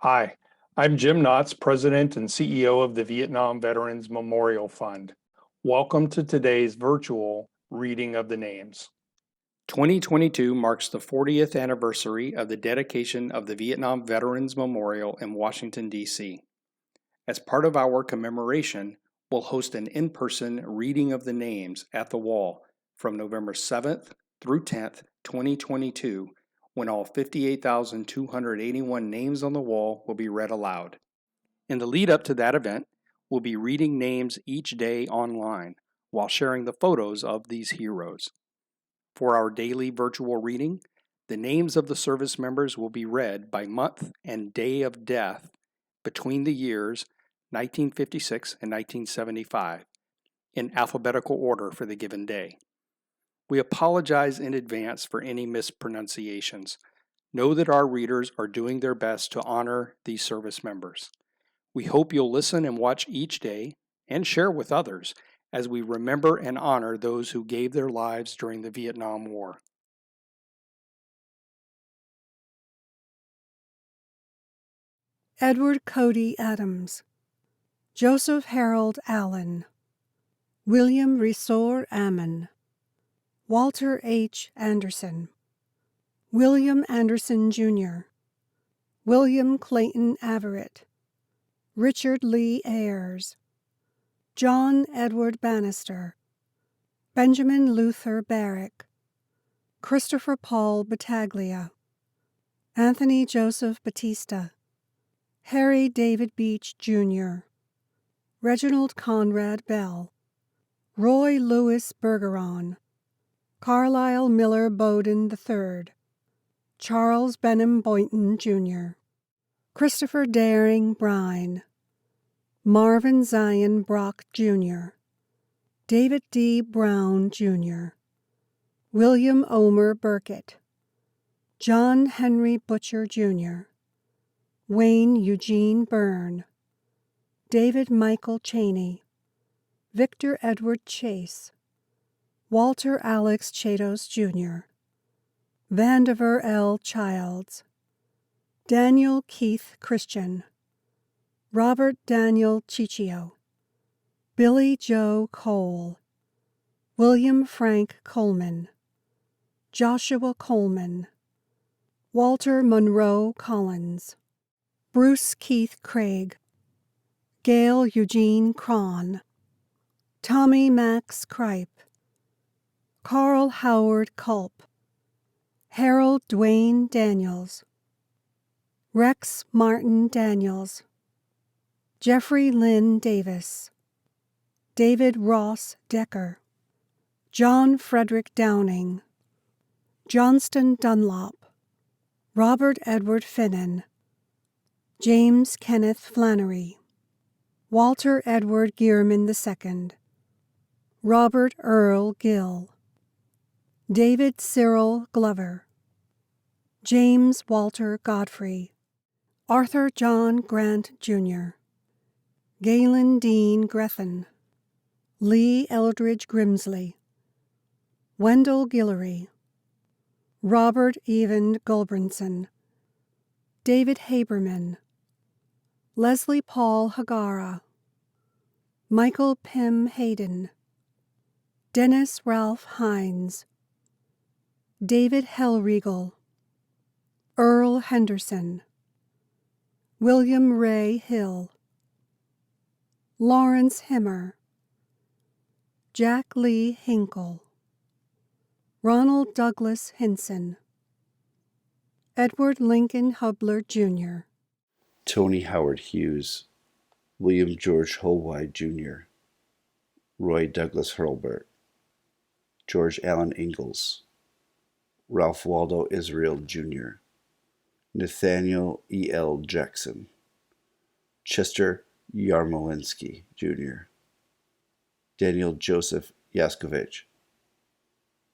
Hi, I'm Jim Knotts, President and CEO of the Vietnam Veterans Memorial Fund. Welcome to today's virtual reading of the names. 2022 marks the 40th anniversary of the dedication of the Vietnam Veterans Memorial in Washington, D.C. As part of our commemoration, we'll host an in-person reading of the names at the wall from November 7th through 10th, 2022, when all 58,281 names on the wall will be read aloud. In the lead up to that event, we'll be reading names each day online while sharing the photos of these heroes. For our daily virtual reading, the names of the service members will be read by month and day of death between the years 1956 and 1975 in alphabetical order for the given day. We apologize in advance for any mispronunciations. Know that our readers are doing their best to honor these service members. We hope you'll listen and watch each day and share with others as we remember and honor those who gave their lives during the Vietnam War. Edward Cody Adams, Joseph Harold Allen, William Resor Ammon, Walter H. Anderson, William Anderson, Jr., William Clayton Averett, Richard Lee Ayers, John Edward Bannister, Benjamin Luther Barrick, Christopher Paul Battaglia, Anthony Joseph Batista, Harry David Beach, Jr., Reginald Conrad Bell, Roy Louis Bergeron, Carlisle Miller Bowden III, Charles Benham Boynton, Jr., Christopher Daring Brine, Marvin Zion Brock, Jr., David D. Brown, Jr., William Omer Burkett, John Henry Butcher, Jr., Wayne Eugene Byrne, David Michael Cheney, Victor Edward Chase, Walter Alex Chatos, Jr., Vandiver L. Childs, Daniel Keith Christian, Robert Daniel Ciccio, Billy Joe Cole, William Frank Coleman, Joshua Coleman, Walter Monroe Collins, Bruce Keith Craig, Gail Eugene Cron, Tommy Max Kripe, Carl Howard Culp, Harold Dwayne Daniels, Rex Martin Daniels, Jeffrey Lynn Davis, David Ross Decker, John Frederick Downing, Johnston Dunlop, Robert Edward Finnan, James Kenneth Flannery, Walter Edward Gearman II, Robert Earl Gill, David Cyril Glover, James Walter Godfrey, Arthur John Grant, Jr., Galen Dean Grethen, Lee Eldridge Grimsley, Wendell Guillory, Robert Even Gulbranson, David Haberman, Leslie Paul Hagara, Michael Pym Hayden, Dennis Ralph Hines, David Hellriegel, Earl Henderson, William Ray Hill, Lawrence Himmer, Jack Lee Hinkle, Ronald Douglas Hinson, Edward Lincoln Hubler, Jr., Tony Howard Hughes, William George Holwide, Jr., Roy Douglas Hurlburt, George Allen Ingalls, Ralph Waldo Israel, Jr., Nathaniel E. L. Jackson, Chester Yarmolinsky, Jr., Daniel Joseph Yaskovich,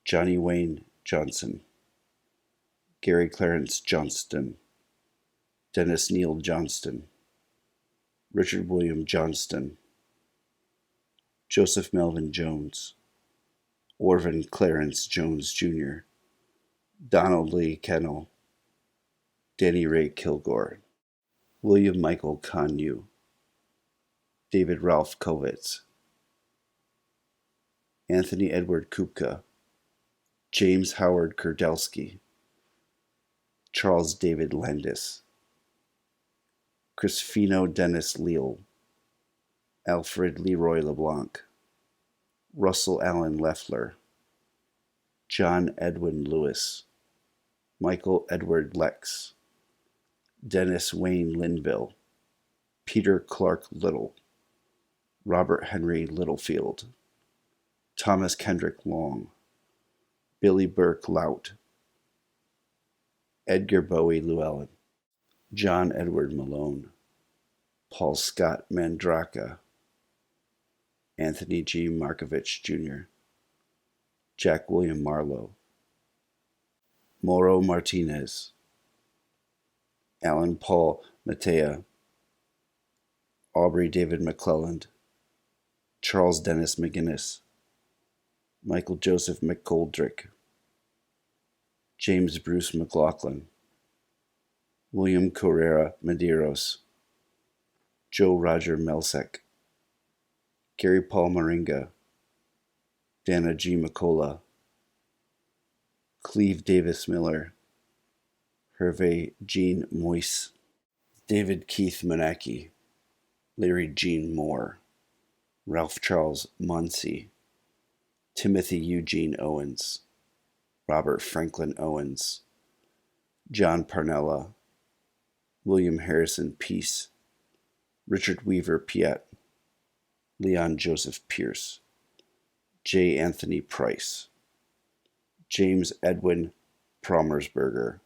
Johnny Wayne Johnson, Gary Clarence Johnston, Dennis Neal Johnston, Richard William Johnston, Joseph Melvin Jones, Orvin Clarence Jones, Jr., Donald Lee Kennel, Danny Ray Kilgore. William Michael Connew, David Ralph Kovitz, Anthony Edward Kupka, James Howard Kurdelsky, Charles David Landis, Crispino Dennis Leal, Alfred Leroy LeBlanc, Russell Allen Leffler, John Edwin Lewis, Michael Edward Lex, Dennis Wayne Linville, Peter Clark Little, Robert Henry Littlefield, Thomas Kendrick Long, Billy Burke Lout, Edgar Bowie Llewellyn, John Edward Malone, Paul Scott Mandraka, Anthony G. Markovich Jr., Jack William Marlowe, Mauro Martinez, Alan Paul Matea, Aubrey David McClelland, Charles Dennis McGinnis, Michael Joseph McGoldrick, James Bruce McLaughlin, William Correra Medeiros, Joe Roger Melsek, Gary Paul Moringa, Dana G. McCullough, Cleve Davis Miller, Hervé Jean Moise, David Keith Menacke, Larry Gene Moore, Ralph Charles Munsey, Timothy Eugene Owens, Robert Franklin Owens, John Parnella, William Harrison Peace, Richard Weaver Piet, Leon Joseph Pierce, J. Anthony Price, James Edwin Promersberger,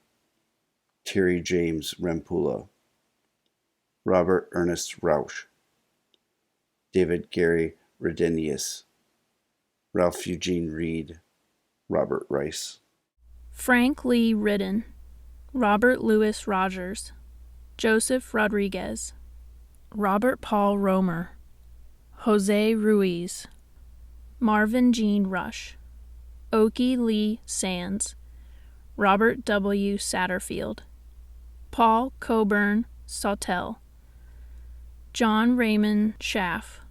Terry James Rempula, Robert Ernest Rausch, David Gary Redenius, Ralph Eugene Reed, Robert Rice, Frank Lee Ridden, Robert Louis Rogers, Joseph Rodriguez, Robert Paul Romer, Jose Ruiz, Marvin Jean Rush, Oki Lee Sands, Robert W. Satterfield, Paul Coburn Sawtell, John Raymond Schaff,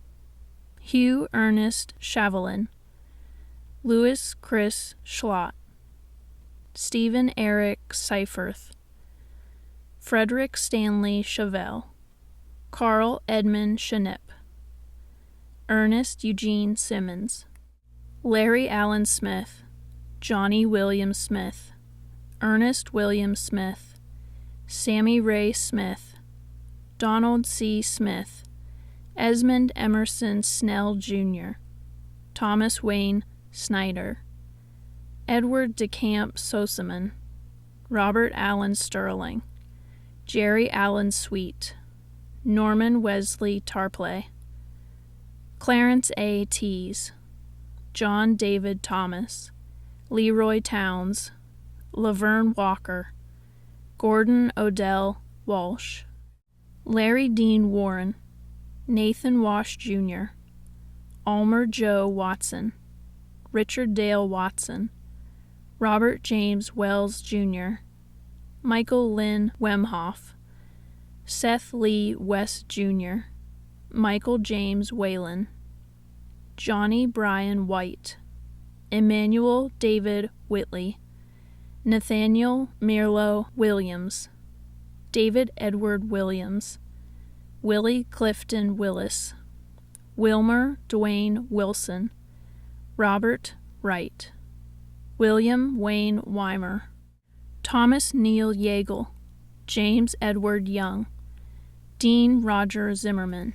Hugh Ernest Shavelin, Louis Chris Schlott, Stephen Eric Seifert, Frederick Stanley Chevelle, Carl Edmund Schnipp, Ernest Eugene Simmons, Larry Allen Smith, Johnny William Smith, Ernest William Smith, Sammy Ray Smith, Donald C. Smith, Esmond Emerson Snell Jr., Thomas Wayne Snyder, Edward DeCamp Sosaman, Robert Allen Sterling, Jerry Allen Sweet, Norman Wesley Tarpley, Clarence A. Tees, John David Thomas, Leroy Towns, Laverne Walker, Gordon Odell Walsh, Larry Dean Warren, Nathan Wash Jr., Almer Joe Watson, Richard Dale Watson, Robert James Wells Jr., Michael Lynn Wemhoff, Seth Lee West Jr., Michael James Whalen, Johnny Bryan White, Emmanuel David Whitley, Nathaniel Mirlo Williams, David Edward Williams, Willie Clifton Willis, Wilmer Dwayne Wilson, Robert Wright, William Wayne Weimer, Thomas Neal Yeagle, James Edward Young, Dean Roger Zimmerman.